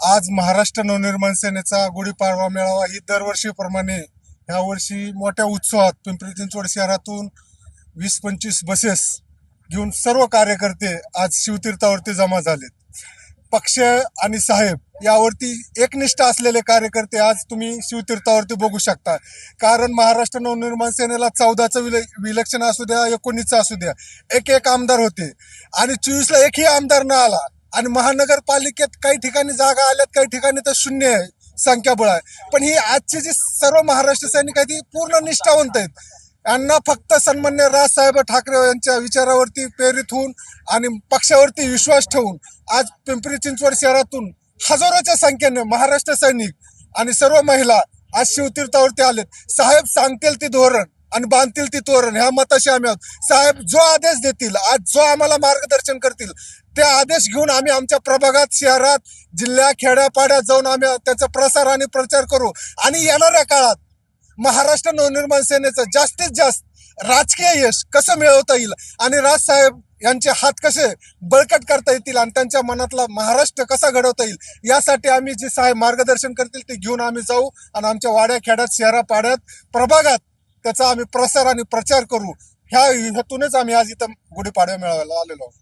आज महाराष्ट्र नवनिर्माण सेनेचा गुढीपाडवा मेळावा ही दरवर्षीप्रमाणे यावर्षी मोठ्या उत्सवात पिंपरी चिंचवड शहरातून 20-25 बसेस घेऊन सर्व कार्यकर्ते आज शिवतीर्थावरती जमा झालेत. पक्ष आणि साहेब यावरती एकनिष्ठ असलेले कार्यकर्ते आज तुम्ही शिवतीर्थावरती बघू शकता. कारण महाराष्ट्र नवनिर्माण सेनेला 14चं विलक्षण असू द्या, 19चं असू द्या, एक आमदार होते आणि 24ला एकही आमदार न आला. आणि महानगरपालिकेत काही ठिकाणी जागा आल्यात, काही ठिकाणी तर शून्य आहे, संख्याबळ आहे. पण ही आजची जी सर्व महाराष्ट्र सैनिक आहेत ती पूर्ण निष्ठावंत आहेत. यांना फक्त सन्मान्य राजसाहेब ठाकरे यांच्या विचारावरती प्रेरित होऊन आणि पक्षावरती विश्वास ठेवून आज पिंपरी चिंचवड शहरातून हजारोच्या संख्येने महाराष्ट्र सैनिक आणि सर्व महिला आज शिवतीर्थावरती आलेत. साहेब सांगतील ती धोरण आणि बांधतील ती तोरण ह्या मताशी आम्ही आहोत. साहेब जो आदेश देतील, आज जो आम्हाला मार्गदर्शन करतील ते आदेश घेऊन आम्ही आमच्या प्रभागात, शहरात, जिल्ह्या, खेड्यापाड्यात जाऊन आम्ही त्याचा प्रसार आणि प्रचार करू. आणि येणाऱ्या काळात महाराष्ट्र नवनिर्माण सेनेचं जास्तीत जास्त राजकीय यश कसं मिळवता येईल आणि राजसाहेब यांचे हात कसे बळकट करता येतील आणि त्यांच्या मनातला महाराष्ट्र कसा घडवता येईल यासाठी आम्ही जे साहेब मार्गदर्शन करतील ते घेऊन आम्ही जाऊ आणि आमच्या वाड्या, खेड्यात, शहरापाड्यात, प्रभागात त्याचा आम्ही प्रसार आणि प्रचार करू. ह्या हेतूनच आम्ही आज इथं गुढीपाडवा मेळाव्याला आलेलो आहोत.